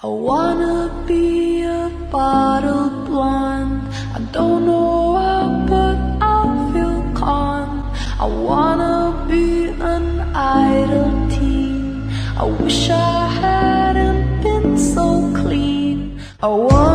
I wanna be a bottle blonde. I don't know how, but I feel calm. I wanna be an idle teen. I wish I hadn't been so clean. I want